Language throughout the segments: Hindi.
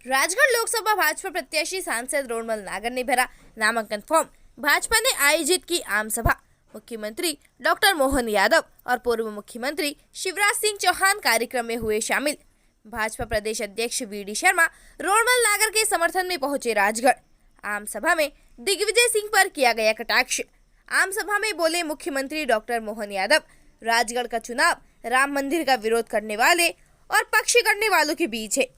राजगढ़ लोकसभा भाजपा प्रत्याशी सांसद रोडमल नागर ने भरा नामांकन फॉर्म। भाजपा ने आयोजित की आम सभा। मुख्यमंत्री डॉक्टर मोहन यादव और पूर्व मुख्यमंत्री शिवराज सिंह चौहान कार्यक्रम में हुए शामिल। भाजपा प्रदेश अध्यक्ष वीडी शर्मा रोडमल नागर के समर्थन में पहुंचे राजगढ़। आम सभा में दिग्विजय सिंह पर किया गया कटाक्ष। आम सभा में बोले मुख्यमंत्री डॉक्टर मोहन यादव, राजगढ़ का चुनाव राम मंदिर का विरोध करने वाले और पक्ष करने वालों के बीच है।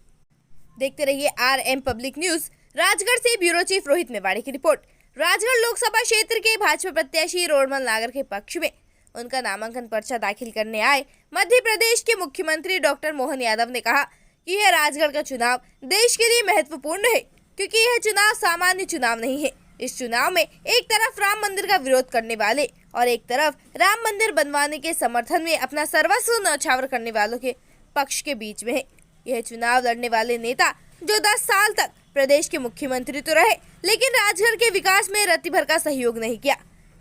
देखते रहिए RM पब्लिक न्यूज। राजगढ़ से ब्यूरो चीफ रोहित मेवाड़ी की रिपोर्ट। राजगढ़ लोकसभा क्षेत्र के भाजपा प्रत्याशी रोडमल नागर के पक्ष में उनका नामांकन पर्चा दाखिल करने आए मध्य प्रदेश के मुख्यमंत्री डॉक्टर मोहन यादव ने कहा कि यह राजगढ़ का चुनाव देश के लिए महत्वपूर्ण है, क्योंकि यह चुनाव सामान्य चुनाव नहीं है। इस चुनाव में एक तरफ राम मंदिर का विरोध करने वाले और एक तरफ राम मंदिर बनवाने के समर्थन में अपना सर्वस्व न्यौछावर करने वालों के पक्ष के बीच में है। यह चुनाव लड़ने वाले नेता जो 10 साल तक प्रदेश के मुख्यमंत्री तो रहे, लेकिन राजगढ़ के विकास में रत्ती भर का सहयोग नहीं किया।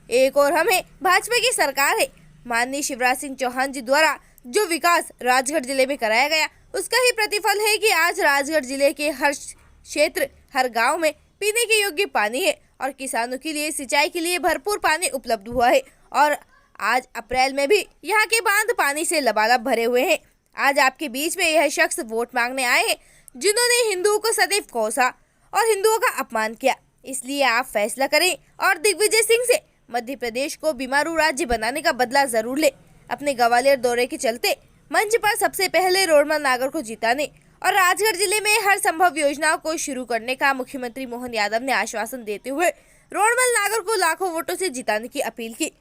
एक और हमें भाजपा की सरकार है। माननीय शिवराज सिंह चौहान जी द्वारा जो विकास राजगढ़ जिले में कराया गया, उसका ही प्रतिफल है कि आज राजगढ़ जिले के हर क्षेत्र, हर गांव में पीने के योग्य पानी है और किसानों के लिए सिंचाई के लिए भरपूर पानी उपलब्ध हुआ है। और आज अप्रैल में भी यहाँ के बांध पानी से लबालब भरे हुए हैं। आज आपके बीच में यह शख्स वोट मांगने आए हैं जिन्होंने हिंदुओं को सदैव कोसा और हिंदुओं का अपमान किया। इसलिए आप फैसला करें और दिग्विजय सिंह से मध्य प्रदेश को बीमारू राज्य बनाने का बदला जरूर ले। अपने ग्वालियर दौरे के चलते मंच पर सबसे पहले रोडमल नागर को जिताने और राजगढ़ जिले में हर संभव योजनाओं को शुरू करने का मुख्यमंत्री मोहन यादव ने आश्वासन देते हुए रोडमल नागर को लाखों वोटों से जिताने की अपील की।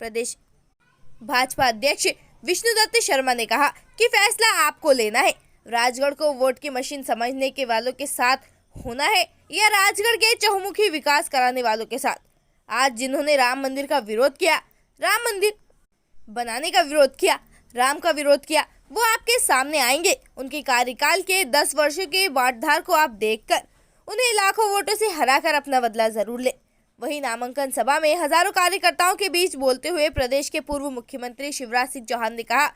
प्रदेश भाजपा अध्यक्ष विष्णुदत्त शर्मा ने कहा कि फैसला आपको लेना है। राजगढ़ को वोट की मशीन समझने के वालों के साथ होना है या राजगढ़ के चहुमुखी विकास कराने वालों के साथ। आज जिन्होंने राम मंदिर का विरोध किया, राम मंदिर बनाने का विरोध किया, राम का विरोध किया, वो आपके सामने आएंगे। उनके कार्यकाल के 10 वर्षों के बांटधार को आप देखकर उन्हें लाखों वोटों से हराकर अपना बदला जरूर ले। वहीं नामांकन सभा में हजारों कार्यकर्ताओं के बीच बोलते हुए प्रदेश के पूर्व मुख्यमंत्री शिवराज सिंह चौहान ने कहा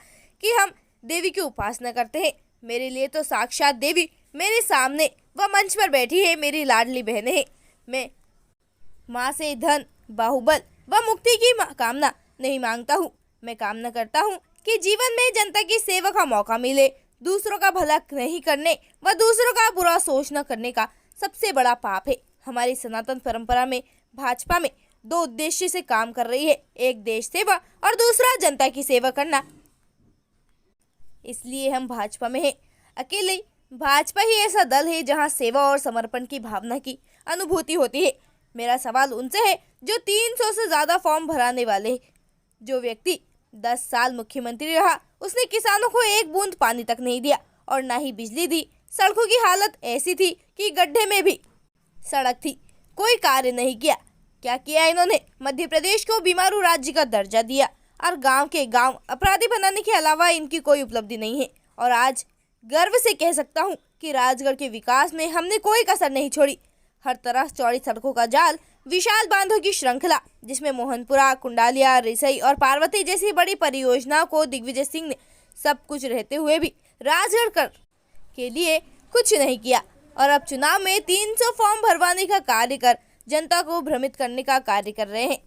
कि हम देवी की उपासना करते हैं। मेरे लिए तो साक्षात देवी मेरे सामने व मंच पर बैठी है, मेरी लाडली बहनें हैं। मैं माँ से धन, बाहुबल व मुक्ति की कामना नहीं मांगता हूँ। मैं कामना करता हूँ कि जीवन में जनता की सेवा का मौका मिले। दूसरों का भला नहीं करने व दूसरों का बुरा सोच न करने का सबसे बड़ा पाप है। हमारी सनातन परंपरा में भाजपा में 2 उद्देश्य से काम कर रही है, एक देश सेवा और दूसरा जनता की सेवा करना। इसलिए हम भाजपा में हैं। अकेले भाजपा ही ऐसा दल है जहां सेवा और समर्पण की भावना की अनुभूति होती है। मेरा सवाल उनसे है जो 300 से ज्यादा फॉर्म भराने वाले हैं। जो व्यक्ति 10 साल मुख्यमंत्री रहा, उसने किसानों को एक बूंद पानी तक नहीं दिया और ना ही बिजली दी। सड़कों की हालत ऐसी थी कि गड्ढे में भी सड़क थी। कोई कार्य नहीं किया। क्या किया इन्होंने? मध्य प्रदेश को बीमारू राज्य का दर्जा दिया और गांव के गांव अपराधी बनाने के अलावा इनकी कोई उपलब्धि नहीं है। और आज गर्व से कह सकता हूं कि राजगढ़ के विकास में हमने कोई कसर नहीं छोड़ी। हर तरफ चौड़ी सड़कों का जाल, विशाल बांधों की श्रृंखला, जिसमें मोहनपुरा, कुंडालिया, रिसई और पार्वती जैसी बड़ी परियोजनाओं को दिग्विजय सिंह ने सब कुछ रहते हुए भी राजगढ़ के लिए कुछ नहीं किया। और अब चुनाव में 300 फॉर्म भरवाने का कार्य कर जनता को भ्रमित करने का कार्य कर रहे हैं।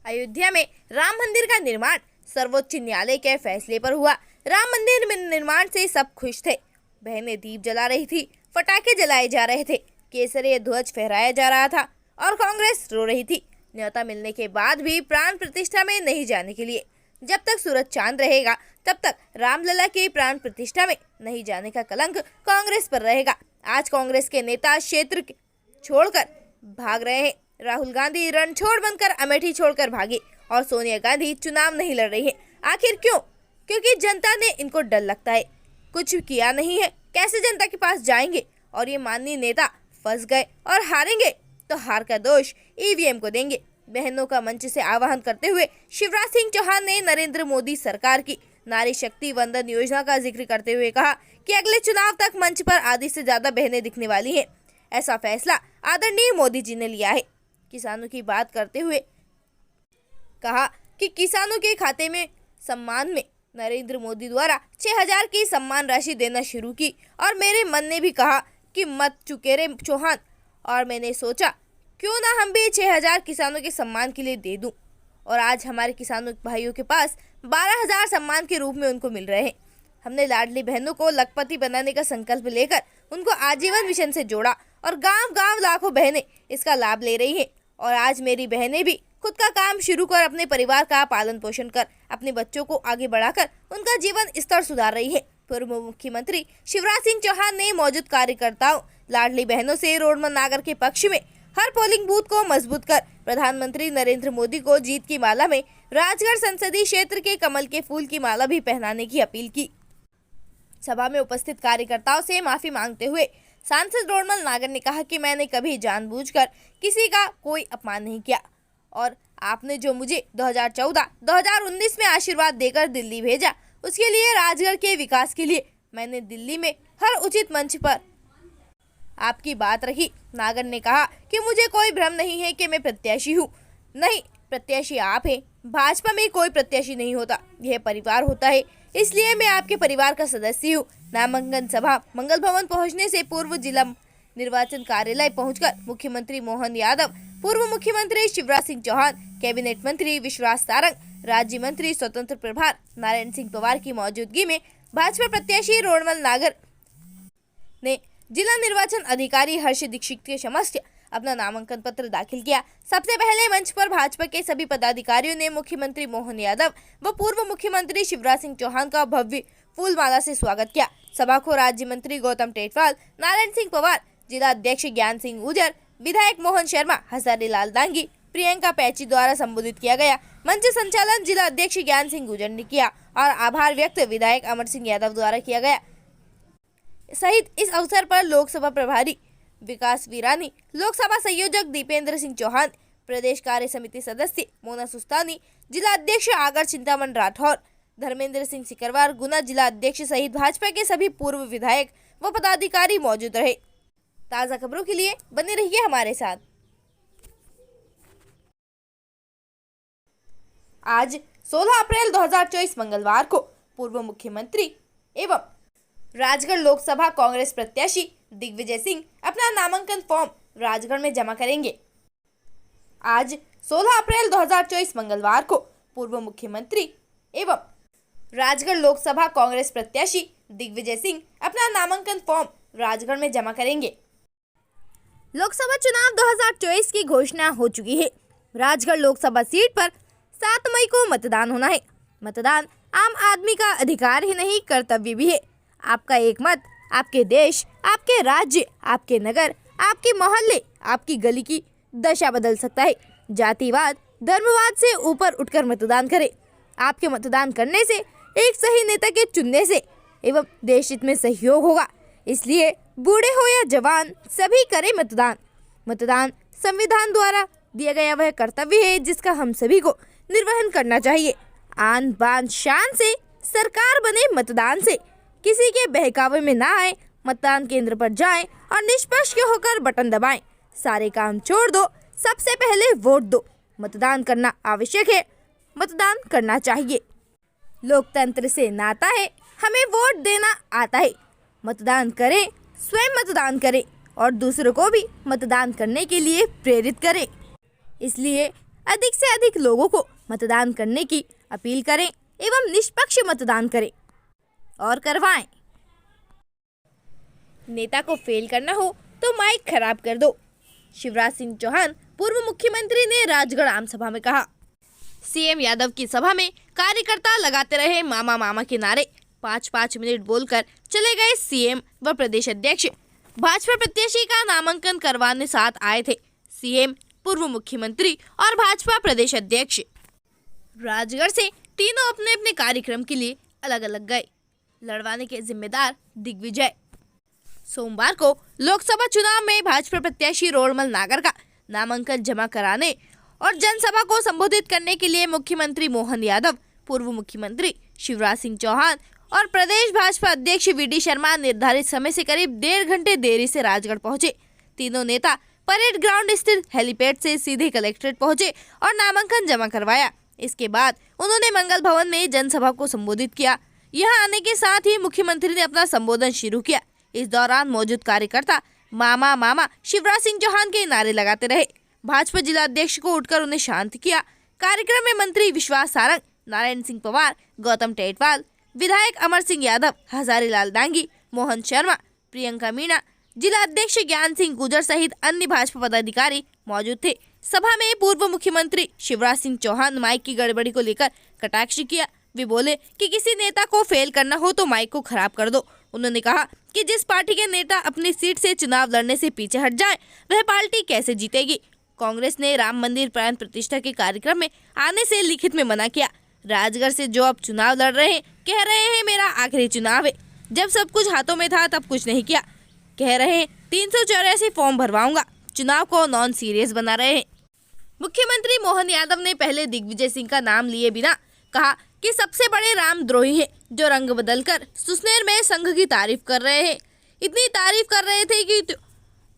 अयोध्या में राम मंदिर का निर्माण सर्वोच्च न्यायालय के फैसले पर हुआ। राम मंदिर में निर्माण से सब खुश थे। बहनें दीप जला रही थी, पटाखे जलाए जा रहे थे, केसरिया ध्वज फहराया जा रहा था और कांग्रेस रो रही थी। न्योता मिलने के बाद भी प्राण प्रतिष्ठा में नहीं जाने के लिए। जब तक सूरज चांद रहेगा तब तक रामलला के प्राण प्रतिष्ठा में नहीं जाने का कलंक कांग्रेस पर रहेगा। आज कांग्रेस के नेता क्षेत्र छोड़कर भाग रहे हैं। राहुल गांधी रणछोड़ बनकर अमेठी छोड़कर भागे और सोनिया गांधी चुनाव नहीं लड़ रही है। आखिर क्यों? क्योंकि जनता ने इनको डर लगता है। कुछ किया नहीं है, कैसे जनता के पास जाएंगे? और ये माननीय नेता फंस गए और हारेंगे तो हार का दोष EVM को देंगे। बहनों का मंच से आह्वान करते हुए शिवराज सिंह चौहान ने नरेंद्र मोदी सरकार की नारी शक्ति वंदन योजना का जिक्र करते हुए कहा कि अगले चुनाव तक मंच पर आधी से ज्यादा बहनें दिखने वाली हैं। ऐसा फैसला आदरणीय मोदी जी ने लिया है। किसानों की बात करते हुए कहा कि किसानों के खाते में सम्मान में नरेंद्र मोदी द्वारा 6,000 की सम्मान राशि देना शुरू की और मेरे मन ने भी कहा कि मत चुके रे चौहान। और मैंने सोचा क्यों ना हम भी 6,000 किसानों के सम्मान के लिए दे दूं। और आज हमारे किसानों भाइयों के पास 12,000 सम्मान के रूप में उनको मिल रहे हैं। हमने लाडली बहनों को लखपति बनाने का संकल्प लेकर उनको आजीवन मिशन से जोड़ा और गांव गांव लाखों बहनें इसका लाभ ले रही हैं। और आज मेरी बहनें भी खुद का काम शुरू कर अपने परिवार का पालन पोषण कर अपने बच्चों को आगे बढ़ाकर उनका जीवन स्तर सुधार रही है। पूर्व मुख्यमंत्री शिवराज सिंह चौहान ने मौजूद कार्यकर्ताओं लाडली बहनों से रोडमल नागर के पक्ष में हर पोलिंग बूथ को मजबूत कर प्रधानमंत्री नरेंद्र मोदी को जीत की माला में राजगढ़ संसदीय क्षेत्र के कमल के फूल की माला भी पहनाने की अपील की। सभा में उपस्थित कार्यकर्ताओं से माफी मांगते हुए सांसद रोडमल नागर ने कहा कि मैंने कभी जानबूझकर किसी का कोई अपमान नहीं किया और आपने जो मुझे 2014-2019 में आशीर्वाद देकर दिल्ली भेजा उसके लिए राजगढ़ के विकास के लिए मैंने दिल्ली में हर उचित मंच पर आपकी बात रखी। नागर ने कहा कि मुझे कोई भ्रम नहीं है कि मैं प्रत्याशी हूँ। नहीं, प्रत्याशी आप हैं। भाजपा में कोई प्रत्याशी नहीं होता, यह परिवार होता है, इसलिए मैं आपके परिवार का सदस्य हूँ। नामांकन सभा मंगल भवन पहुँचने से पूर्व जिला निर्वाचन कार्यालय पहुंचकर मुख्यमंत्री मोहन यादव, पूर्व मुख्यमंत्री शिवराज सिंह चौहान, कैबिनेट मंत्री विश्वास सारंग, राज्य मंत्री स्वतंत्र प्रभार नारायण सिंह पवार की मौजूदगी में भाजपा प्रत्याशी रोडमल नागर ने जिला निर्वाचन अधिकारी हर्ष दीक्षित के समक्ष अपना नामांकन पत्र दाखिल किया। सबसे पहले मंच पर भाजपा के सभी पदाधिकारियों ने मुख्यमंत्री मोहन यादव व पूर्व मुख्यमंत्री शिवराज सिंह चौहान का भव्य फूलमाला से स्वागत किया। सभा को राज्य मंत्री गौतम टेटवाल, नारायण सिंह पवार, जिला अध्यक्ष ज्ञान सिंह गुर्जर, विधायक मोहन शर्मा, हजारी लाल दांगी, प्रियंका पैची द्वारा संबोधित किया गया। मंच संचालन जिला अध्यक्ष ज्ञान सिंह गुर्जर ने किया और आभार व्यक्त विधायक अमर सिंह यादव द्वारा किया गया। सहित इस अवसर पर लोकसभा प्रभारी विकास वीरानी, लोकसभा संयोजक दीपेंद्र सिंह चौहान, प्रदेश कार्य समिति सदस्य मोना सुस्तानी, जिला अध्यक्ष आगर चिंतामन राठौर, धर्मेंद्र सिंह सिकरवार, गुना जिला अध्यक्ष सहित भाजपा के सभी पूर्व विधायक व पदाधिकारी मौजूद रहे। ताज़ा खबरों के लिए बने रहिए हमारे साथ। आज 16 अप्रैल 2024 मंगलवार को पूर्व मुख्यमंत्री एवं राजगढ़ लोकसभा कांग्रेस प्रत्याशी दिग्विजय सिंह अपना नामांकन फॉर्म राजगढ़ में जमा करेंगे। आज 16 अप्रैल 2024 मंगलवार को पूर्व मुख्यमंत्री एवं राजगढ़ लोकसभा कांग्रेस प्रत्याशी दिग्विजय सिंह अपना नामांकन फॉर्म राजगढ़ में जमा करेंगे। लोकसभा चुनाव 2024 की घोषणा हो चुकी है। राजगढ़ लोकसभा सीट पर 7 मई को मतदान होना है। मतदान आम आदमी का अधिकार ही नहीं, कर्तव्य भी है। आपका एक मत आपके देश, आपके राज्य, आपके नगर, आपके मोहल्ले, आपकी गली की दशा बदल सकता है। जातिवाद, धर्मवाद से ऊपर उठकर मतदान करें। आपके मतदान करने से एक सही नेता के चुनने से एवं देश हित में सहयोग होगा। इसलिए बूढ़े हो या जवान सभी करें मतदान। मतदान संविधान द्वारा दिया गया वह कर्तव्य है जिसका हम सभी को निर्वहन करना चाहिए। आन बान शान से सरकार बने मतदान से, किसी के बहकावे में ना आए। मतदान केंद्र पर जाएं और निष्पक्ष होकर बटन दबाएं। सारे काम छोड़ दो, सबसे पहले वोट दो। मतदान करना आवश्यक है, मतदान करना चाहिए। लोकतंत्र से नाता है, हमें वोट देना आता है। मतदान करें, स्वयं मतदान करें और दूसरों को भी मतदान करने के लिए प्रेरित करें। इसलिए अधिक से अधिक लोगों को मतदान करने की अपील करें एवं निष्पक्ष मतदान करें और करवाएं। नेता को फेल करना हो तो माइक खराब कर दो। शिवराज सिंह चौहान पूर्व मुख्यमंत्री ने राजगढ़ आम सभा में कहा। सीएम यादव की सभा में कार्यकर्ता लगाते रहे मामा मामा के नारे। 5-5 मिनट बोलकर चले गए सीएम व प्रदेश अध्यक्ष। भाजपा प्रत्याशी का नामांकन करवाने साथ आए थे सीएम, पूर्व मुख्यमंत्री और भाजपा प्रदेश अध्यक्ष। राजगढ़ से तीनों अपने अपने कार्यक्रम के लिए अलग अलग गए। लड़वाने के जिम्मेदार दिग्विजय। सोमवार को लोकसभा चुनाव में भाजपा प्रत्याशी रोडमल नागर का नामांकन जमा कराने और जनसभा को संबोधित करने के लिए मुख्यमंत्री मोहन यादव, पूर्व मुख्यमंत्री शिवराज सिंह चौहान और प्रदेश भाजपा अध्यक्ष वीडी शर्मा निर्धारित समय से करीब 1.5 घंटे देरी से राजगढ़ पहुंचे। तीनों नेता परेड ग्राउंड स्थित हेलीपैड से सीधे कलेक्ट्रेट पहुंचे और नामांकन जमा करवाया। इसके बाद उन्होंने मंगल भवन में जनसभा को संबोधित किया। यहां आने के साथ ही मुख्यमंत्री ने अपना संबोधन शुरू किया। इस दौरान मौजूद कार्यकर्ता मामा मामा शिवराज सिंह चौहान के नारे लगाते रहे। भाजपा जिला अध्यक्ष को उठकर उन्हें शांत किया। कार्यक्रम में मंत्री विश्वास सारंग, नारायण सिंह पवार, गौतम टेटवाल, विधायक अमर सिंह यादव, हजारीलाल डांगी, मोहन शर्मा, प्रियंका मीणा, जिला अध्यक्ष ज्ञान सिंह गुजर सहित अन्य भाजपा पदाधिकारी मौजूद थे। सभा में पूर्व मुख्यमंत्री शिवराज सिंह चौहान माइक की गड़बड़ी को लेकर कटाक्ष किया। वे बोले कि किसी नेता को फेल करना हो तो माइक को खराब कर दो। उन्होंने कहा कि जिस पार्टी के नेता अपनी सीट से चुनाव लड़ने से पीछे हट जाएं, वह पार्टी कैसे जीतेगी। कांग्रेस ने राम मंदिर प्राण प्रतिष्ठा के कार्यक्रम में आने से लिखित में मना किया। राजगढ़ से जो अब चुनाव लड़ रहे हैं, कह रहे हैं मेरा आखिरी चुनाव है। जब सब कुछ हाथों में था तब कुछ नहीं किया। कह रहे हैं 384 फॉर्म भरवाऊंगा। चुनाव को नॉन सीरियस बना रहे हैं। मुख्यमंत्री मोहन यादव ने पहले दिग्विजय सिंह का नाम लिए बिना कहा कि सबसे बड़े रामद्रोही हैं, जो रंग बदलकर सुसनेर में संघ की तारीफ कर रहे हैं। इतनी तारीफ कर रहे थे कि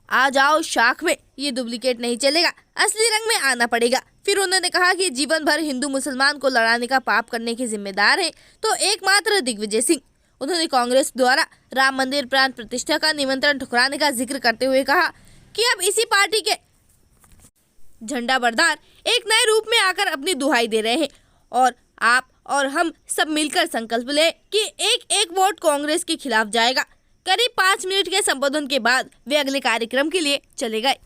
आ जाओ शाख में, ये डुप्लीकेट नहीं चलेगा, असली रंग में आना पड़ेगा। फिर उन्होंने कहा कि जीवन भर हिंदू मुसलमान को लड़ाने का पाप करने के जिम्मेदार है तो एकमात्र दिग्विजय सिंह। उन्होंने कांग्रेस द्वारा राम मंदिर प्राण प्रतिष्ठा का निमंत्रण ठुकराने का जिक्र करते हुए कहा कि अब इसी पार्टी के झंडा बरदार एक नए रूप में आकर अपनी दुहाई दे रहे हैं और आप और हम सब मिलकर संकल्प लें कि एक एक वोट कांग्रेस के खिलाफ जाएगा। करीब 5 मिनट के संबोधन के बाद वे अगले कार्यक्रम के लिए चले गए।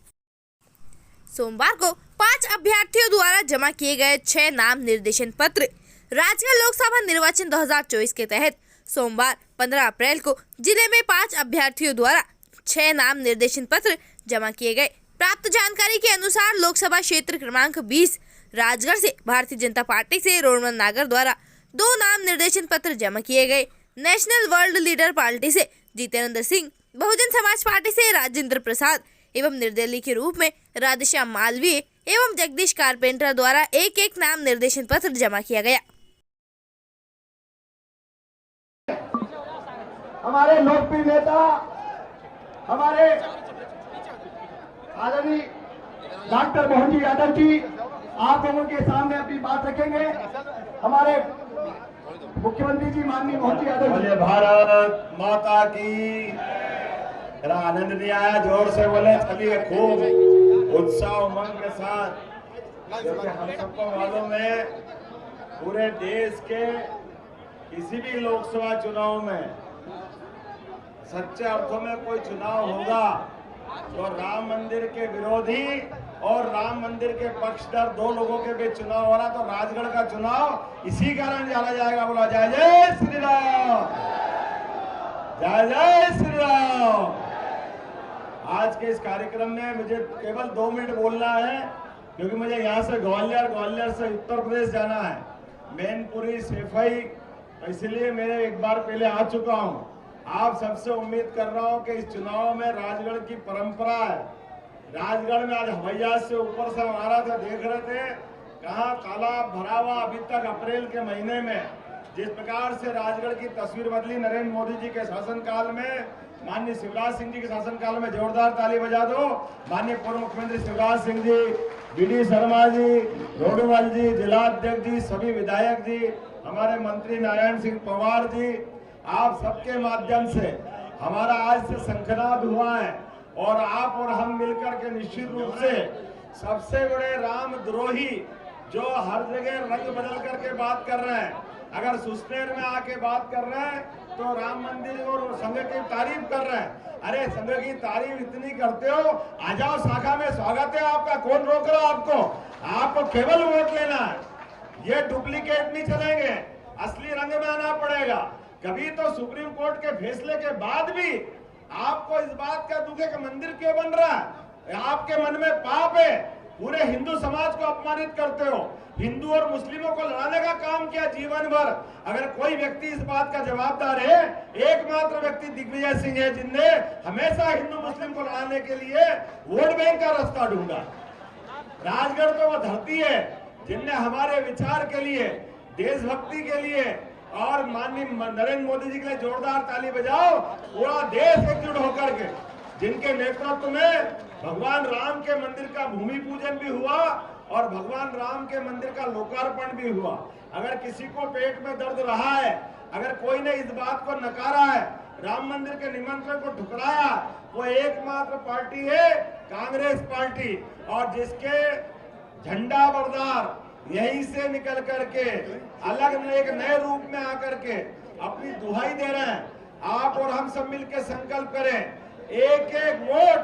सोमवार को 5 अभ्यर्थियों द्वारा जमा किए गए 6 नाम निर्देशन पत्र राजगढ़ लोकसभा निर्वाचन 2024 के तहत सोमवार 15 अप्रैल को जिले में 5 अभ्यर्थियों द्वारा 6 नाम निर्देशन पत्र जमा किए गए। प्राप्त जानकारी के अनुसार लोकसभा क्षेत्र क्रमांक 20 राजगढ़ से भारतीय जनता पार्टी से रोडमल नागर द्वारा 2 नाम निर्देशन पत्र जमा किए गए। नेशनल वर्ल्ड लीडर पार्टी से जितेंद्र सिंह, बहुजन समाज पार्टी से राजेंद्र प्रसाद एवं निर्दलीय के रूप में राधेश्याम मालवीय एवं जगदीश कारपेंटर द्वारा एक एक नाम निर्देशन पत्र जमा किया गया। हमारे लोकप्रिय नेता, हमारे आदरणीय डॉक्टर मोहन जी यादव जी आप लोगों के सामने अपनी बात रखेंगे। हमारे मुख्यमंत्री जी माननीय मोहन जी यादव। बोले भारत माता की। मेरा आनंद नहीं आया, जोर से बोले, चलिए खूब उत्साह उमंग के साथ। जैसे हम सबको मालूम है, पूरे देश के किसी भी लोकसभा चुनाव में सच्चे अर्थों में कोई चुनाव होगा तो राम मंदिर के विरोधी और राम मंदिर के पक्षधर 2 लोगों के बीच चुनाव हो रहा, तो राजगढ़ का चुनाव इसी कारण जाना जाएगा। बोला जय जय श्री राम, जय जय श्री राम। आज के इस कार्यक्रम में मुझे केवल 2 मिनट बोलना है, क्योंकि मुझे यहाँ से ग्वालियर से उत्तर प्रदेश जाना है, मैनपुरी सेफई, इसलिए मैं एक बार पहले आ चुका हूँ। आप सबसे उम्मीद कर रहा हूँ कि इस चुनाव में राजगढ़ की परंपरा है। राजगढ़ में आज हवाई जहाज से ऊपर से हमारा था, देख रहे थे कहाँ तालाब भरा हुआ। अभी तक अप्रैल के महीने में जिस प्रकार से राजगढ़ की तस्वीर बदली नरेंद्र मोदी जी के शासनकाल में, माननीय शिवराज सिंह जी के शासनकाल में, जोरदार ताली बजा दो। माननीय पूर्व मुख्यमंत्री शिवराज सिंह जी, बीडी शर्मा जी, रोडमल जी, जिलाध्यक्ष जी, सभी विधायक जी, हमारे मंत्री नारायण सिंह पवार जी, आप सबके माध्यम से हमारा आज से शंखनाद हुआ है और आप और हम मिलकर के निश्चित रूप से सबसे बड़े रामद्रोही जो हर जगह रंग बदल करके बात कर रहे हैं, अगर सुसनेर में आके बात कर रहे हैं तो राम मंदिर और संघ की तारीफ कर रहे हैं। अरे संघ की तारीफ इतनी करते हो, आ जाओ शाखा में, स्वागत है आपका, कौन रोक रहा आपको? आपको केवल वोट लेना है, ये डुप्लीकेट नहीं चलेंगे, असली रंग में आना पड़ेगा। कभी तो सुप्रीम कोर्ट के फैसले के बाद भी आपको इस बात का दुख है कि मंदिर क्यों बन रहा है, आपके मन में पाप है, पूरे हिंदू समाज को अपमानित करते हो, हिंदू और मुस्लिमों को लड़ाने का काम किया जीवन भर। अगर कोई व्यक्ति इस बात का जवाबदार है, एकमात्र व्यक्ति दिग्विजय सिंह है, जिनने हमेशा हिंदू मुस्लिम को लड़ाने के लिए वोट बैंक का रास्ता ढूंढा। राजगढ़ तो वो धरती है जिनने हमारे विचार के लिए, देशभक्ति के लिए और माननीय नरेंद्र मोदी जी के लिए जोरदार ताली बजाओ। पूरा देश एकजुट होकर के, जिनके नेतृत्व में भगवान राम के मंदिर का भूमि पूजन भी हुआ और भगवान राम के मंदिर का लोकार्पण भी हुआ। अगर किसी को पेट में दर्द रहा है, अगर कोई ने इस बात को नकारा है, राम मंदिर के निमंत्रण को ठुकराया, वो एकमात्र पार्टी है कांग्रेस पार्टी, और जिसके झंडा बरदार यहीं से निकल करके अलग एक नए रूप में आकर के अपनी दुहाई दे रहे हैं। आप और हम सब मिलकर संकल्प करें, एक एक वोट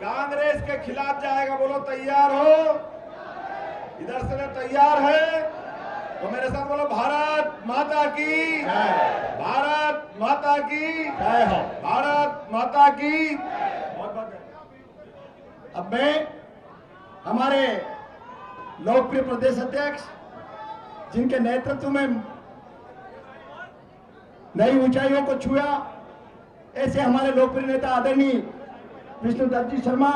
कांग्रेस के खिलाफ जाएगा। बोलो तैयार हो? इधर से तैयार है तो मेरे साथ बोलो, भारत माता की, भारत माता की, भारत माता की। अब मैं हमारे लोकप्रिय प्रदेश अध्यक्ष, जिनके नेतृत्व में नई ऊंचाइयों को छुआ, ऐसे हमारे लोकप्रिय नेता आदरणीय विष्णुदत्त जी शर्मा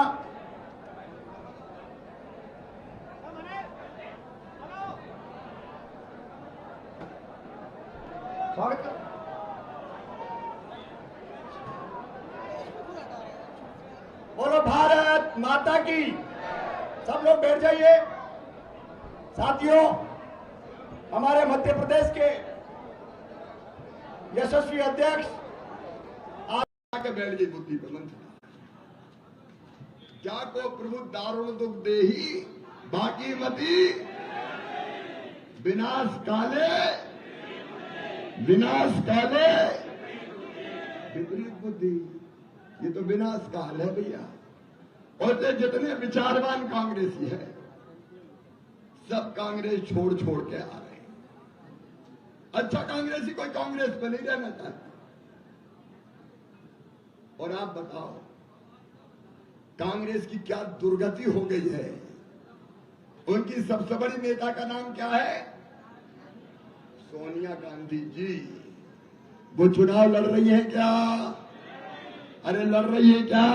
बोलो भारत माता की। सब लोग बैठ जाइए। साथियों, हमारे मध्य प्रदेश के यशस्वी अध्यक्ष के बैठ गई बुद्धि पे मंत्र क्या को प्रभु दारुण दुख देही बाकी मती विनाश काले विपरीत बुद्धि। ये तो विनाश काल है भैया। और जितने विचारवान कांग्रेसी है सब कांग्रेस छोड़ के आ रहे हैं। अच्छा कांग्रेसी कोई कांग्रेस पे नहीं रहना चाहता। और आप बताओ कांग्रेस की क्या दुर्गति हो गई है। उनकी सबसे बड़ी नेता का नाम क्या है? सोनिया गांधी जी। वो चुनाव लड़ रही है क्या? अरे लड़ रही है क्या?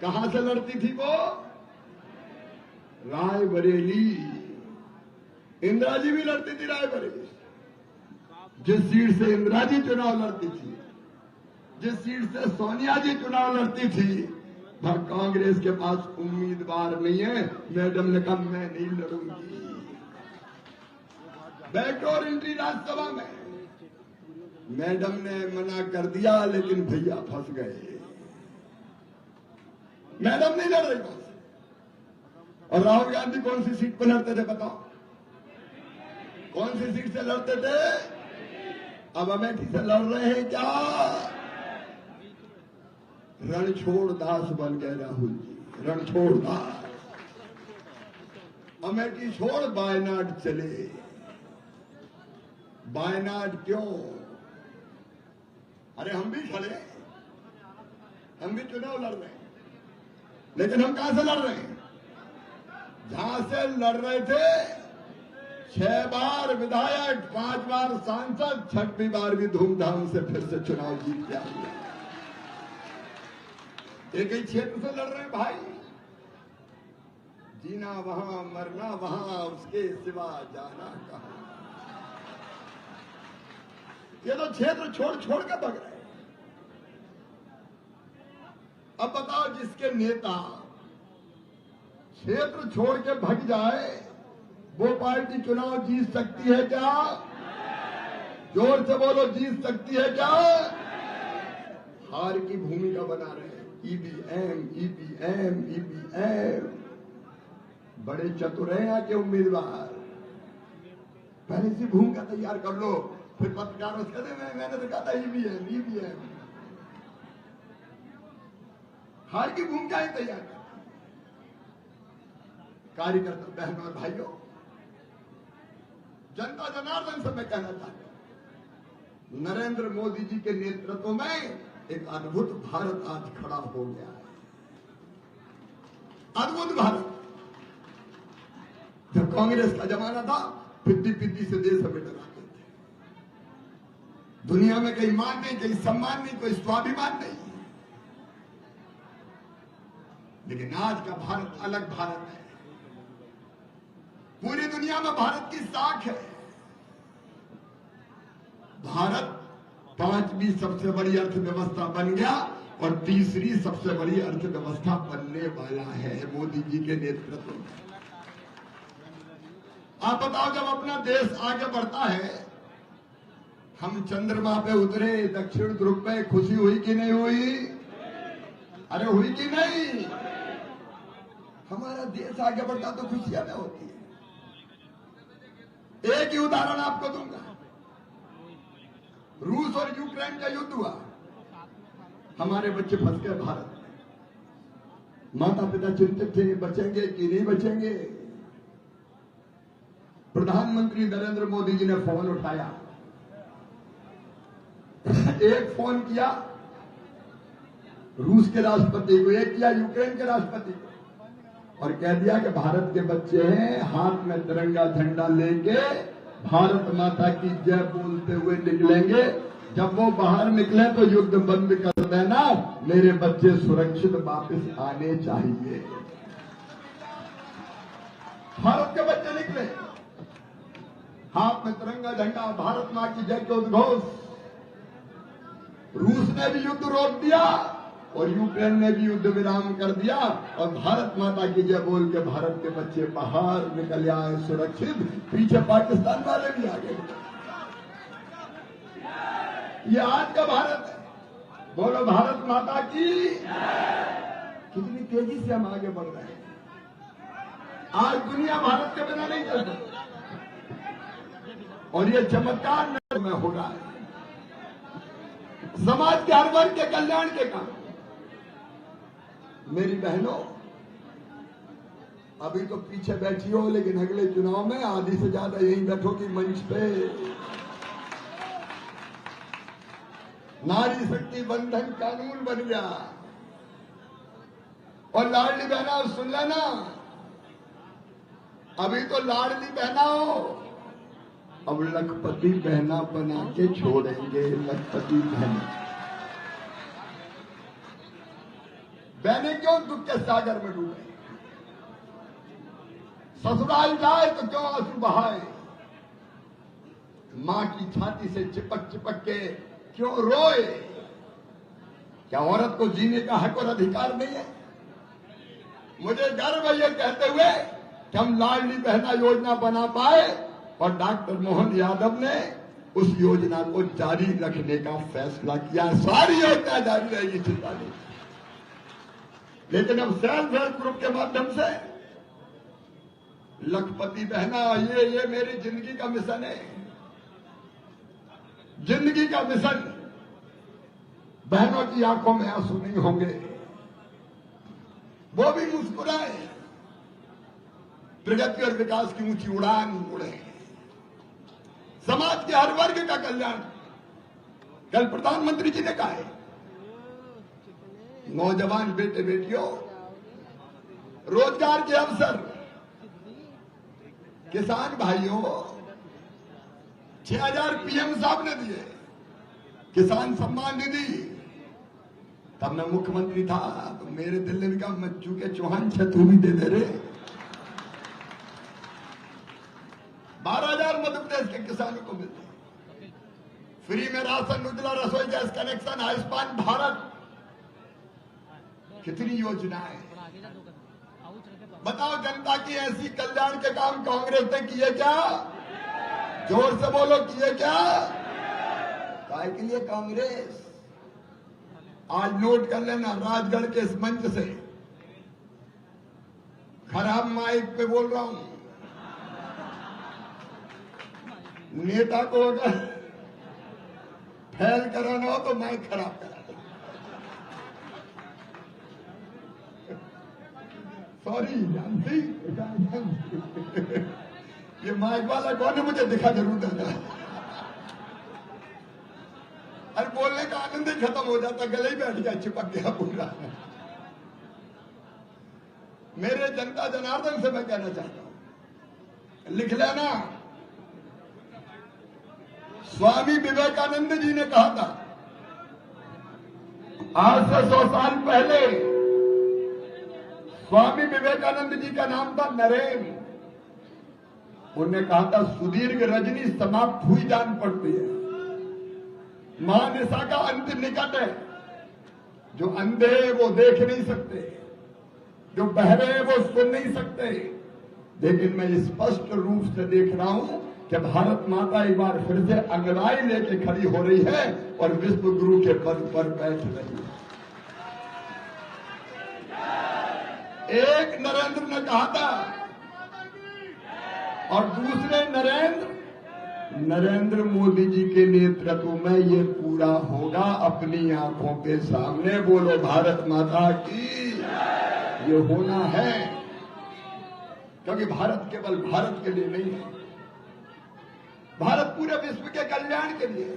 कहां से लड़ती थी वो? रायबरेली। इंदिरा जी भी लड़ती थी रायबरेली। जिस सीट से इंदिरा जी चुनाव लड़ती थी, जिस सीट से सोनिया जी चुनाव लड़ती थी, कांग्रेस के पास उम्मीदवार नहीं है। मैडम ने कहा मैं नहीं लड़ूंगी। बैकडोर एंट्री राज्यसभा में मैडम ने मना कर दिया, लेकिन भैया फंस गए। मैडम नहीं लड़ रही बस। और राहुल गांधी कौन सी सीट पर लड़ते थे बताओ? कौन सी सीट से लड़ते थे? अब अमेठी से लड़ रहे हैं क्या? रणछोड़ दास बन गए राहुल जी। रणछोड़ दास। अमेठी छोड़ वायनाड चले। वायनाड क्यों? अरे हम भी खड़े, हम भी चुनाव लड़ रहे हैं, लेकिन हम कहां से लड़ रहे हैं? जहां से लड़ रहे थे 6 बार विधायक, 5 बार सांसद, 6वीं बार भी धूमधाम से फिर से चुनाव जीत के आए। एक ही क्षेत्र से लड़ रहे हैं भाई। जीना वहां, मरना वहां, उसके सिवा जाना कहां। ये तो क्षेत्र छोड़ के भग रहे हैं। अब बताओ, जिसके नेता क्षेत्र छोड़ के भग जाए वो पार्टी चुनाव जीत सकती है क्या? जोर से बोलो, जीत सकती है क्या? हार की भूमिका बना रहे हैं। ईवीएम। बड़े चतुर हैं यहाँ के उम्मीदवार। पहले से भूमिका तैयार कर लो, फिर पत्रकारों से कहते मैंने तो कहा था ईवीएम। हार की भूमिका ही तैयार कर। कार्यकर्ता बहनों और भाइयों, जनता जनार्दन से मैं कहना चाहता हूं, नरेंद्र मोदी जी के नेतृत्व में एक अद्भुत भारत आज खड़ा हो गया है। अद्भुत भारत। जब कांग्रेस का जमाना था, पिद्दी से देश हमें डराते थे। दुनिया में कहीं मान नहीं, कहीं सम्मान नहीं, कोई स्वाभिमान नहीं। लेकिन आज का भारत अलग भारत है। पूरी दुनिया में भारत की साख है। भारत 5वीं सबसे बड़ी अर्थव्यवस्था बन गया और तीसरी सबसे बड़ी अर्थव्यवस्था बनने वाला है मोदी जी के नेतृत्व में। आप बताओ, जब अपना देश आगे बढ़ता है हम चंद्रमा पे उतरे, दक्षिण ध्रुव पे, खुशी हुई कि नहीं हुई? अरे हुई कि नहीं? हमारा देश आगे बढ़ता तो खुशियां में होती है। एक ही उदाहरण आपको दूंगा। रूस और यूक्रेन का युद्ध हुआ, हमारे बच्चे फंस गए भारत में। माता पिता चिंतित थे, बचेंगे कि नहीं बचेंगे। प्रधानमंत्री नरेंद्र मोदी जी ने फोन उठाया, एक फोन किया रूस के राष्ट्रपति को, एक किया यूक्रेन के राष्ट्रपति को, और कह दिया कि भारत के बच्चे हैं, हाथ में तिरंगा झंडा लेके भारत माता की जय बोलते हुए निकलेंगे। जब वो बाहर निकले तो युद्ध बंद कर देना, मेरे बच्चे सुरक्षित वापस आने चाहिए। भारत के बच्चे निकले, हाथ में तिरंगा झंडा, भारत मां की जय के उद्घोष। रूस ने भी युद्ध रोक दिया और यूक्रेन ने भी युद्ध विराम कर दिया, और भारत माता की जय बोल के भारत के बच्चे बाहर निकल आए सुरक्षित। पीछे पाकिस्तान वाले भी आ गए। ये आज का भारत है। बोलो भारत माता की। कितनी तेजी से हम आगे बढ़ रहे हैं। आज दुनिया भारत के बिना नहीं चल सकती, और ये चमत्कार में हो रहा है। समाज के हर वर्ग के कल्याण के काम। मेरी बहनों, अभी तो पीछे बैठी हो, लेकिन अगले चुनाव में आधी से ज्यादा यहीं बैठोगी मंच पे। नारी शक्ति बंधन कानून बन गया, और लाडली बहना सुन लेना, अभी तो लाडली बहना हो, अब लखपति बहना बना के छोड़ेंगे। लखपति बहना बहने क्यों दुख के सागर में डूबे? ससुराल जाए तो क्यों आंसू बहाए? मां की छाती से चिपक चिपक के क्यों रोए? क्या औरत को जीने का हक और अधिकार नहीं है? मुझे गर्व है ये कहते हुए कि हम लाडली बहना योजना बना पाए, और डॉक्टर मोहन यादव ने उस योजना को जारी रखने का फैसला किया। सारी योजना जारी रहेगी, चिंता नहीं। लेकिन अब सेल्फ हेल्प ग्रुप के माध्यम से लखपति बहना, ये मेरी जिंदगी का मिशन है। जिंदगी का मिशन। बहनों की आंखों में आंसू नहीं होंगे, वो भी मुस्कुराए, प्रगति और विकास की ऊंची उड़ान उड़े, समाज के हर वर्ग का कल्याण। कल प्रधानमंत्री जी ने कहा है, नौजवान बेटे बेटियों, रोजगार के अवसर, किसान भाइयों, 6000 पीएम साहब ने दिए, किसान सम्मान निधि। तब मैं मुख्यमंत्री था तो मेरे दिल ने भी कहा, मच्चू के चौहान छे तू भी दे दे रे। 12,000 मध्य प्रदेश के किसानों को मिलते, फ्री में राशन, उज्ज्वला रसोई गैस कनेक्शन, आयुष्मान भारत, कितनी योजनाएं। बताओ, जनता की ऐसी कल्याण के काम कांग्रेस ने किए क्या? जोर से बोलो, किए क्या? काय के लिए कांग्रेस? आज नोट कर लेना, राजगढ़ के इस मंच से खराब माइक पे बोल रहा हूं, नेता को अगर फैल कराना हो तो माइक खराब करा। सॉरी, जानती ये माइक वाला कौन है? मुझे दिखा जरूर देना। अरे बोलने का आनंद ही खत्म हो जाता, गले ही बैठ गया, चिपक गया पूरा। मेरे जनता जनार्दन से मैं कहना चाहता हूं, लिख लेना। स्वामी विवेकानंद जी ने कहा था, आज से 100 साल पहले, स्वामी विवेकानंद जी का नाम था नरेन। उन्होंने कहा था, सुदीर्घ रजनी समाप्त हुई जान पड़ती है, महानिशा का अंत निकट है। जो अंधे वो देख नहीं सकते, जो बहरे वो सुन नहीं सकते, लेकिन मैं स्पष्ट रूप से देख रहा हूं कि भारत माता एक बार फिर से अंगड़ाई लेके खड़ी हो रही है और विश्व गुरु के पद पर बैठ रही है। एक नरेंद्र ने कहा था और दूसरे नरेंद्र मोदी जी के नेतृत्व में ये पूरा होगा अपनी आंखों के सामने। बोलो भारत माता की, ये होना है। क्योंकि भारत केवल भारत के लिए नहीं है, भारत पूरे विश्व के कल्याण के लिए।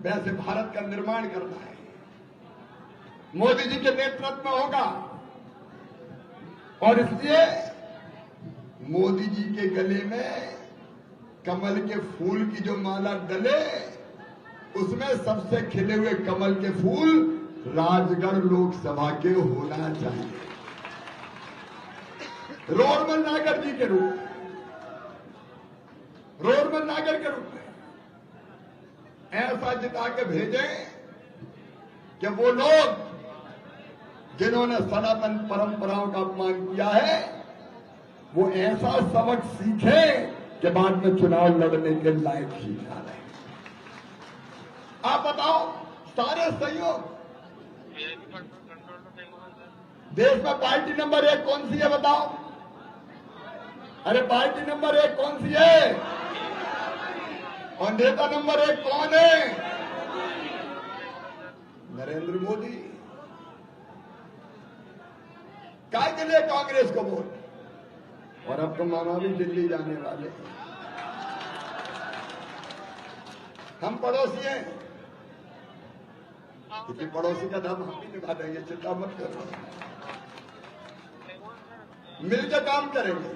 वैसे भारत का निर्माण करना है, मोदी जी के नेतृत्व में होगा। और इसलिए मोदी जी के गले में कमल के फूल की जो माला डले, उसमें सबसे खिले हुए कमल के फूल राजगढ़ लोकसभा के होना चाहिए। रोडमल नागर जी के रूप में, रोडमल नागर के रूप में ऐसा जिता के भेजें कि वो लोग जिन्होंने सनातन परंपराओं का अपमान किया है, वो ऐसा सबक सीखे कि बाद में चुनाव लड़ने के लायक ही ना रहे। आप बताओ, सारे सहयोग देश में पार्टी नंबर 1 कौन सी है बताओ? अरे पार्टी नंबर 1 कौन सी है? और नेता नंबर 1 कौन है? नरेंद्र मोदी। काय के लिए कांग्रेस को वोट? और अब तो मामा भी दिल्ली जाने वाले। हम पड़ोसी हैं, किसी पड़ोसी का धर्म हम भी निभा देंगे, चिंता मत करो। मिलकर काम करेंगे।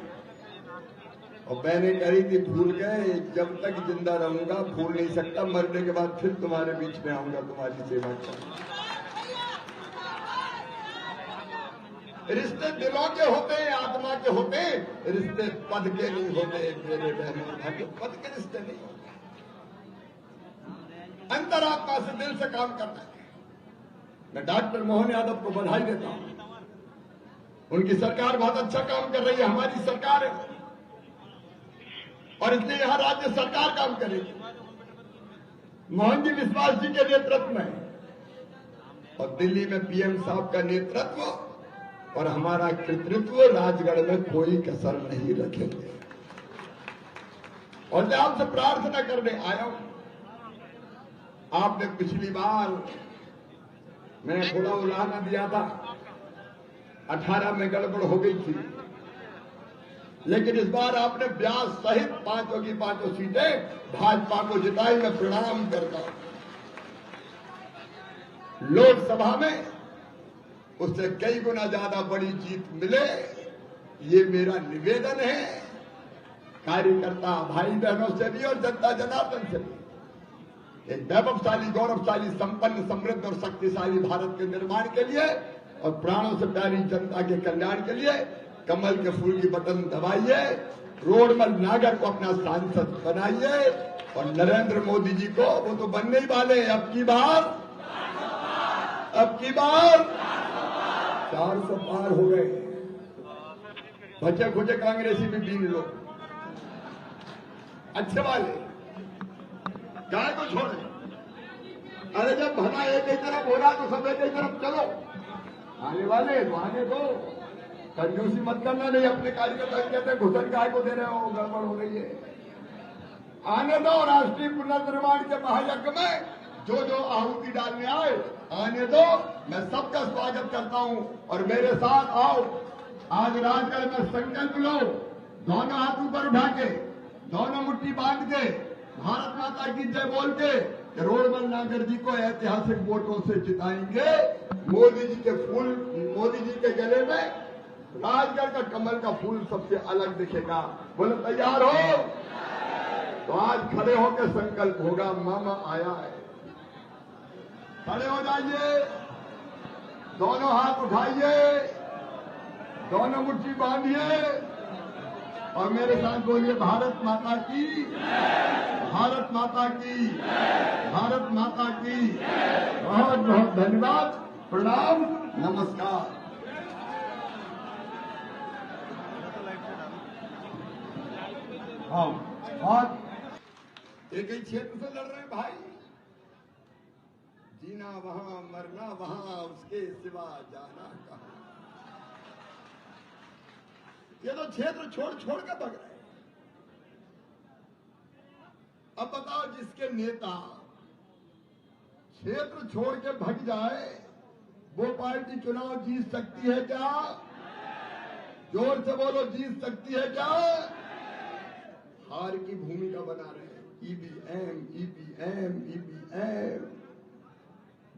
और मैंने कही थी भूल गए, जब तक जिंदा रहूंगा भूल नहीं सकता, मरने के बाद फिर तुम्हारे बीच में आऊंगा तुम्हारी सेवा करूंगा। रिश्ते दिलों के होते हैं, आत्मा के होते हैं, रिश्ते पद के नहीं होते। मेरे बहनों भाइयों, पद के रिश्ते नहीं होते। अंतरात्मा से, दिल से काम करना है। मैं डॉक्टर मोहन यादव को बधाई देता हूं, उनकी सरकार बहुत अच्छा काम कर रही है, हमारी सरकार है। और इसलिए यहां राज्य सरकार काम करेगी मोहन जी विश्वास जी के नेतृत्व में, और दिल्ली में पीएम साहब का नेतृत्व और हमारा कृतित्व राजगढ़ में कोई कसर नहीं रखेंगे। और मैं आपसे प्रार्थना करने आया हूं, आपने पिछली बार मैंने थोड़ा उलाहना दिया था, 18 में गड़बड़ हो गई थी, लेकिन इस बार आपने ब्याज सहित 5 की 5 सीटें भाजपा को जिताई। मैं प्रणाम करता हूं। लोकसभा में उससे कई गुना ज्यादा बड़ी जीत मिले, ये मेरा निवेदन है कार्यकर्ता भाई बहनों से भी और जनता जनार्दन से भी। एक वैभवशाली, गौरवशाली, संपन्न, समृद्ध और शक्तिशाली भारत के निर्माण के लिए और प्राणों से प्यारी जनता के कल्याण के लिए कमल के फूल की बटन दबाइए, रोडमल नागर को अपना सांसद बनाइए। और नरेंद्र मोदी जी को, वो तो बनने ही वाले हैं, अब की बार 400 पार हो गए। बचे खुचे कांग्रेसी भी 3 लोग अच्छे वाले, गाय को छोड़े। अरे जब भला एक ही तरफ हो रहा तो सब एक ही तरफ चलो। आने वाले तो आने दो, कंजूसी मत करना। नहीं अपने कार्यकर्ता कहते घुसन गाय को दे रहे हो, गड़बड़ हो रही है। आने दो, राष्ट्रीय पुनर्निर्माण के महायज्ञ में जो आहुति डालने आए आने दो। मैं सबका स्वागत करता हूं और मेरे साथ आओ। आज राजगढ़ में संकल्प लो, दोनों हाथ ऊपर उठा के, दोनों मुट्ठी बांध के, भारत माता की जय बोल के रोडमल नागर जी को ऐतिहासिक वोटों से जिताएंगे। मोदी जी के गले में राजगढ़ का कमल का फूल सबसे अलग दिखेगा। बोले तैयार हो? तो आज खड़े होकर संकल्प होगा, मामा आया है। खड़े हो जाइए, दोनों हाथ उठाइए, दोनों मुट्ठी बांधिए और मेरे साथ बोलिए भारत माता की, भारत माता की, भारत माता की। बहुत बहुत धन्यवाद, प्रणाम, नमस्कार। हाँ। और एक ही क्षेत्र से लड़ रहे हैं भाई, जीना वहां मरना वहां, उसके सिवा जाना कहां। ये तो क्षेत्र छोड़ छोड़ के भग रहे हैं। अब बताओ, जिसके नेता क्षेत्र छोड़ के भग जाए वो पार्टी चुनाव जीत सकती है क्या? जोर से बोलो, जीत सकती है क्या? हार की भूमिका बना रहे हैं। EVM EVM EVM.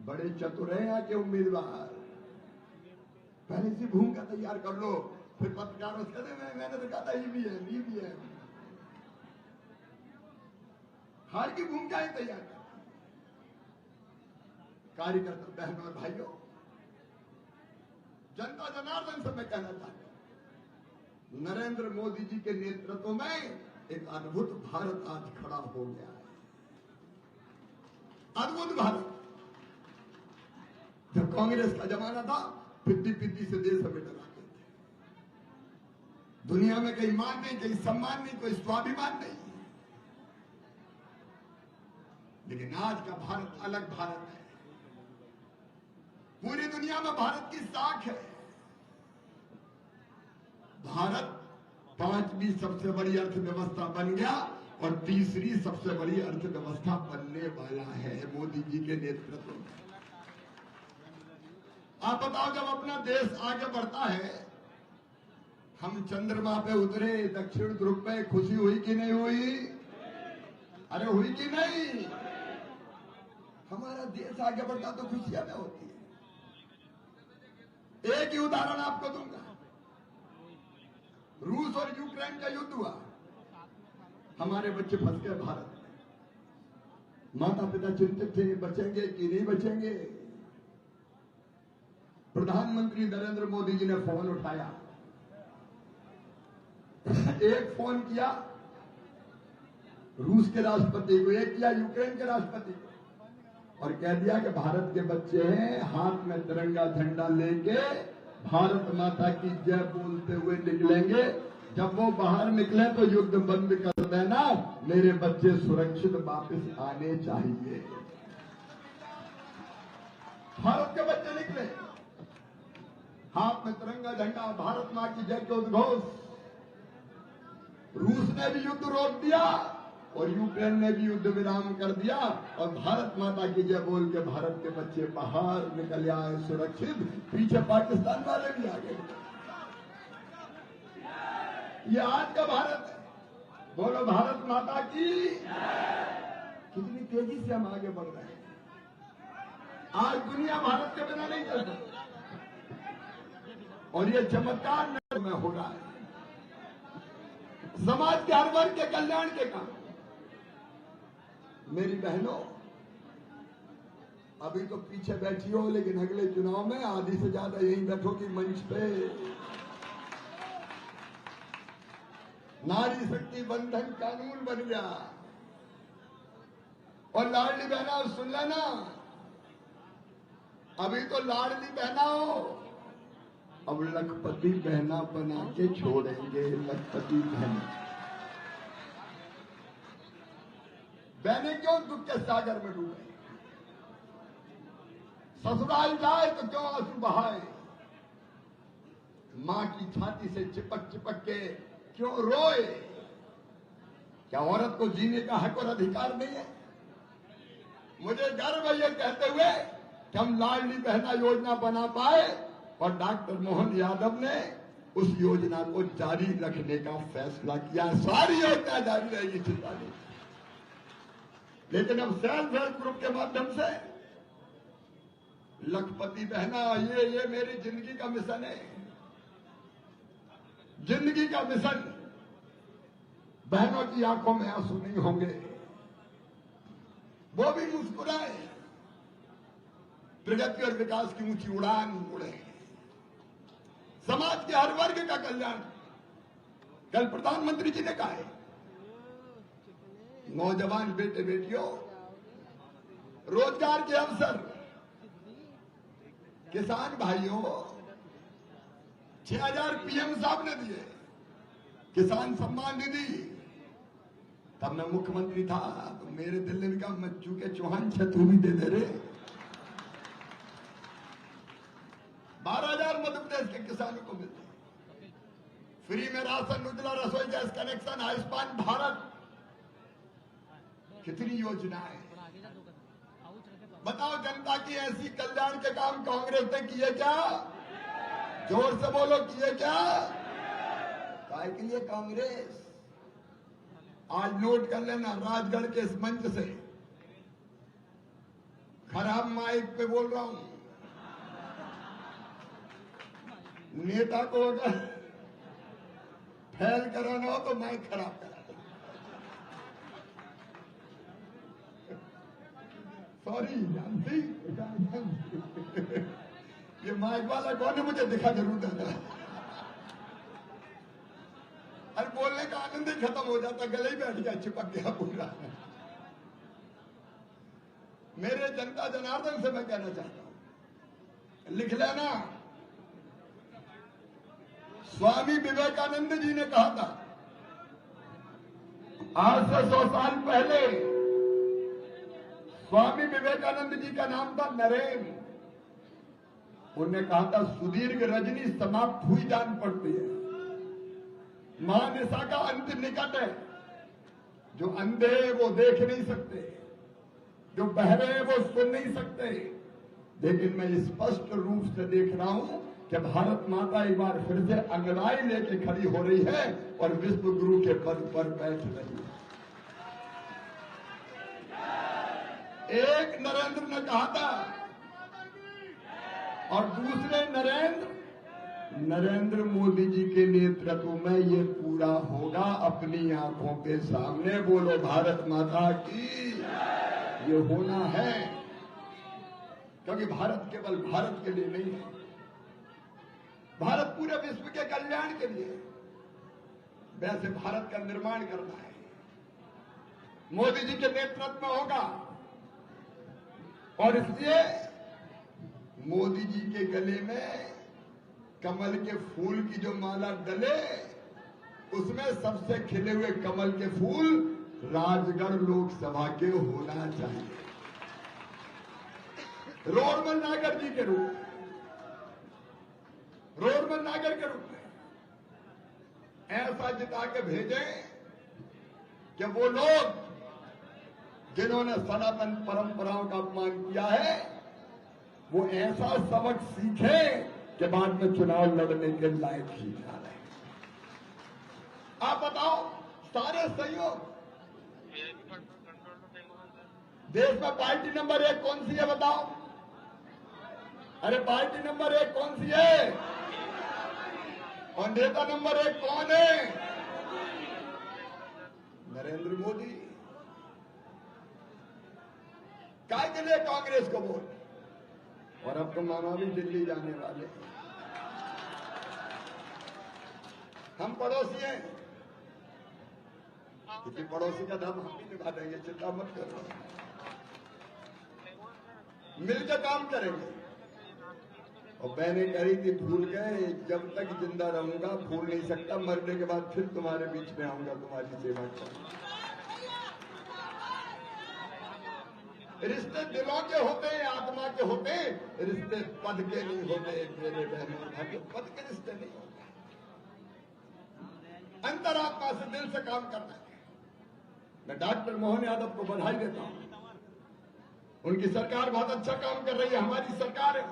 बड़े चतुर हैं यहाँ के उम्मीदवार। पहले से भूमिका तैयार कर लो, फिर पत्रकारों से कहते मैंने तो कहा था ईवीएम ईवीएम। हार की भूमिका ही तैयार कर। कार्यकर्ता बहनों और भाइयों, जनता जनार्दन से मैं कहना चाहता हूं, नरेंद्र मोदी जी के नेतृत्व में एक अद्भुत भारत आज खड़ा हो गया है। अद्भुत भारत। जब कांग्रेस का जमाना था, 50-50 से देश हमें डराते थे। दुनिया में कहीं मान नहीं, कहीं सम्मान नहीं, कोई स्वाभिमान नहीं। लेकिन आज का भारत अलग भारत है। पूरी दुनिया में भारत की साख है। भारत 5वीं सबसे बड़ी अर्थव्यवस्था बन गया और 3री सबसे बड़ी अर्थव्यवस्था बनने वाला है मोदी जी के नेतृत्व में। आप बताओ, जब अपना देश आगे बढ़ता है, हम चंद्रमा पे उतरे, दक्षिण ध्रुव पे, खुशी हुई कि नहीं हुई? अरे हुई कि नहीं? हमारा देश आगे बढ़ता तो खुशियां में होती है। एक ही उदाहरण आपको दूंगा। रूस और यूक्रेन का युद्ध हुआ, हमारे बच्चे फंस गए भारत में। माता पिता चिंतित थे, बचेंगे कि नहीं बचेंगे। प्रधानमंत्री नरेंद्र मोदी जी ने फोन उठाया, एक फोन किया रूस के राष्ट्रपति को, एक किया यूक्रेन के राष्ट्रपति को, और कह दिया कि भारत के बच्चे हैं, हाथ में तिरंगा झंडा लेके भारत माता की जय बोलते हुए निकलेंगे। जब वो बाहर निकले तो युद्ध बंद कर देना, मेरे बच्चे सुरक्षित वापस आने चाहिए। भारत के बच्चे निकले, हाथ में तिरंगा झंडा, भारत मां की जय के उद्घोष। रूस ने भी युद्ध रोक दिया और यूक्रेन ने भी युद्ध विराम कर दिया, और भारत माता की जय बोल के भारत के बच्चे बाहर निकल आए सुरक्षित। पीछे पाकिस्तान वाले भी आ गए। ये आज का भारत है। बोलो भारत माता की। कितनी तेजी से हम आगे बढ़ रहे हैं। आज दुनिया भारत के बिना नहीं चल सकती, और ये चमत्कार में हो रहा है। समाज के हर वर्ग के कल्याण के काम। मेरी बहनों, अभी तो पीछे बैठी हो, लेकिन अगले चुनाव में आधी से ज्यादा यहीं बैठोगी मंच पे। नारी शक्ति बंधन कानून बन गया। और लाडली बहना सुन लेना, अभी तो लाडली बहना हो, अब लखपति बहना बना के छोड़ेंगे। लखपति बहना बहने क्यों दुख के सागर में डूबे? ससुराल जाए तो क्यों आंसू बहाए? मां की छाती से चिपक चिपक के क्यों रोए? क्या औरत को जीने का हक और अधिकार नहीं है? मुझे गर्व है ये कहते हुए कि हम लाडली बहना योजना बना पाए, और डॉक्टर मोहन यादव ने उस योजना को जारी रखने का फैसला किया। सारी योजना जारी रहेगी, चिंता नहीं। लेकिन अब सेल्फ हेल्प ग्रुप के माध्यम से लखपति बहना, ये मेरी जिंदगी का मिशन है। जिंदगी का मिशन। बहनों की आंखों में आंसू नहीं होंगे, वो भी मुस्कुराए, प्रगति और विकास की ऊंची उड़ान उड़े, समाज के हर वर्ग का कल्याण। कल प्रधानमंत्री जी ने कहा है, नौजवान बेटे बेटियों, रोजगार के अवसर, किसान भाइयों, 6000 पीएम साहब ने दिए, किसान सम्मान निधि, तब मैं मुख्यमंत्री था, तो मेरे दिल ने भी कहा मच्चू के चौहान छे तू भी दे दे रे। 12,000 मध्य प्रदेश के किसानों को मिलते, फ्री में राशन, उज्ज्वला रसोई गैस कनेक्शन, आयुष्मान भारत, कितनी योजनाएं। बताओ जनता की ऐसी कल्याण के काम कांग्रेस ने किए क्या? जोर से बोलो, किए क्या? काय के लिए कांग्रेस? आज नोट कर लेना, राजगढ़ के इस मंच से खराब माइक पे बोल रहा हूं, नेता को अगर फैल कराना हो तो माइक खराब करा दो। सॉरी जानती, ये माइक वाला कौन है मुझे दिखा जरूर देना। अरे बोलने का आनंद ही खत्म हो जाता, गले ही बैठ गया, चिपक गया पूरा। मेरे जनता जनार्दन से मैं कहना चाहता हूं, लिख लेना, स्वामी विवेकानंद जी ने कहा था, आज से 100 साल पहले स्वामी विवेकानंद जी का नाम था नरेन। उन्होंने कहा था सुदीर्घ रजनी समाप्त हुई जान पड़ती है, महानिशा का अंत निकट है। जो अंधे हैं वो देख नहीं सकते, जो बहरे हैं वो सुन नहीं सकते, लेकिन मैं स्पष्ट रूप से देख रहा हूं कि भारत माता एक बार फिर से अंगड़ाई लेके खड़ी हो रही है और विश्व गुरु के पद पर बैठ रही है। एक नरेंद्र ने कहा था और दूसरे नरेंद्र मोदी जी के नेतृत्व में ये पूरा होगा अपनी आंखों के सामने। बोलो भारत माता की, ये होना है, क्योंकि भारत केवल भारत के लिए नहीं है, भारत पूरे विश्व के कल्याण के लिए। वैसे भारत का निर्माण करना है, मोदी जी के नेतृत्व में होगा, और इसलिए मोदी जी के गले में कमल के फूल की जो माला डले, उसमें सबसे खिले हुए कमल के फूल राजगढ़ लोकसभा के होना चाहिए, रोडमल नागर जी के रूप में, रोडमल नागर के रूप में ऐसा जिता के भेजें कि वो लोग जिन्होंने सनातन परंपराओं का अपमान किया है, वो ऐसा सबक सीखे कि बाद में चुनाव लड़ने के लायक ही ना रहे। आप बताओ, सारे सहयोग, देश में पार्टी नंबर 1 कौन सी है बताओ? अरे पार्टी नंबर 1 कौन सी है? और नेता नंबर 1 कौन है? नरेंद्र मोदी। काय के लिए कांग्रेस को वोट? और अब तो मामा भी दिल्ली जाने वाले, हम पड़ोसी हैं, किसी पड़ोसी का धर्म हम भी निभा देंगे, चिंता मत करो, मिलकर काम करेंगे। और मैंने कही थी भूल गए, जब तक जिंदा रहूंगा भूल नहीं सकता, मरने के बाद फिर तुम्हारे बीच में आऊंगा तुम्हारी सेवा करने। रिश्ते दिलों के होते हैं, आत्मा के होते हैं, रिश्ते पद के नहीं होते मेरे बहनों भाइयों, पद के रिश्ते नहीं होते, अंतरात्मा से दिल से काम करना है। मैं डॉक्टर मोहन यादव को बधाई देता हूं, उनकी सरकार बहुत अच्छा काम कर रही है, हमारी सरकार है,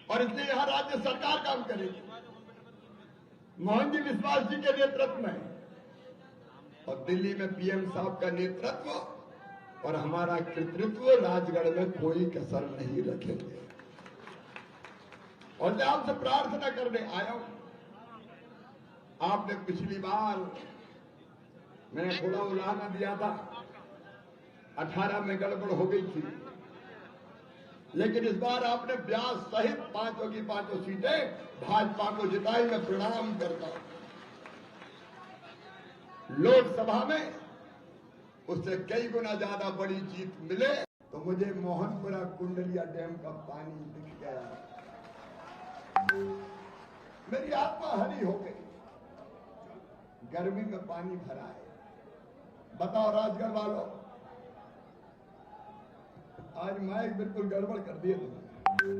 और इसलिए यहां राज्य सरकार काम करेगी मोहन जी विश्वास जी के नेतृत्व में, और दिल्ली में पीएम साहब का नेतृत्व और हमारा कृतित्व राजगढ़ में कोई कसर नहीं रखेंगे। और मैं आपसे प्रार्थना करने आया हूं, आपने पिछली बार मैंने थोड़ा उलाहना दिया था, 18 में गड़बड़ हो गई थी, लेकिन इस बार आपने ब्याज सहित 5 की 5 सीटें भाजपा को जिताई। मैं प्रणाम करता हूं। लोकसभा में उससे कई गुना ज्यादा बड़ी जीत मिले तो मुझे मोहनपुरा कुंडलिया डैम का पानी दिख गया, मेरी आत्मा हरी हो गई। गर्मी में पानी भरा है, बताओ राजगढ़ वालों, आज माइक बिल्कुल गड़बड़ कर दिए तुमने।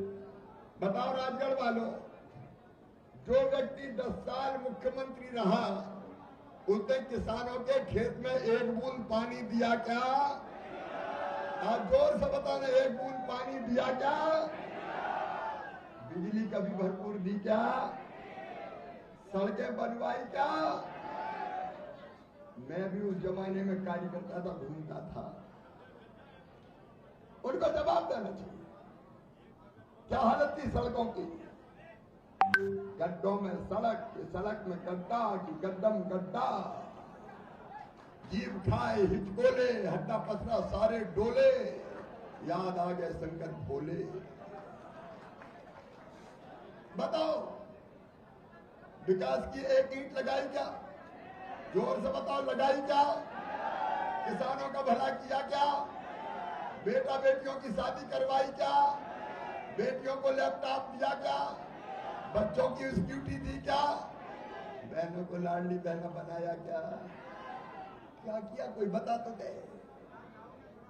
बताओ राजगढ़ वालों, जो व्यक्ति 10 साल मुख्यमंत्री रहा उसने किसानों के खेत में एक बूंद पानी दिया क्या? आज जोर से बताना, एक बूंद पानी दिया क्या? बिजली कभी भरपूर दी क्या? सड़कें बनवाई क्या? मैं भी उस जमाने में कार्यकर्ता था, घूमता था। उनको जवाब देना चाहिए। क्या हालत थी सड़कों की? गड्ढों में सड़क, सड़क में गड्ढा कि गड्ढम गड्ढा, जीव खाए हिचकोले, हड्डा पसरा सारे डोले, याद आ गए शंकर भोले। बताओ, विकास की एक ईंट लगाई क्या? जोर से बताओ, लगाई क्या? किसानों का भला किया क्या? बेटा बेटियों की शादी करवाई क्या? बेटियों को लैपटॉप दिया क्या? बच्चों की स्कूटी दी क्या? बहनों को लाडली बहना बनाया क्या? क्या किया? कोई बता तो दे।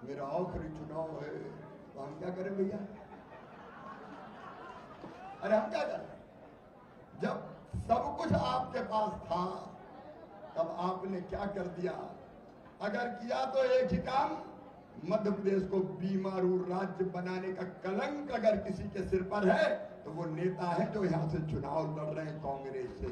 मेरा आखिरी चुनाव है तो हम क्या करें भैया? अरे हम क्या करें? जब सब कुछ आपके पास था तब आपने क्या कर दिया? अगर किया तो एक ही काम, मध्य प्रदेश को बीमारू राज्य बनाने का कलंक अगर किसी के सिर पर है तो वो नेता है जो यहां से चुनाव लड़ रहे हैं कांग्रेस से।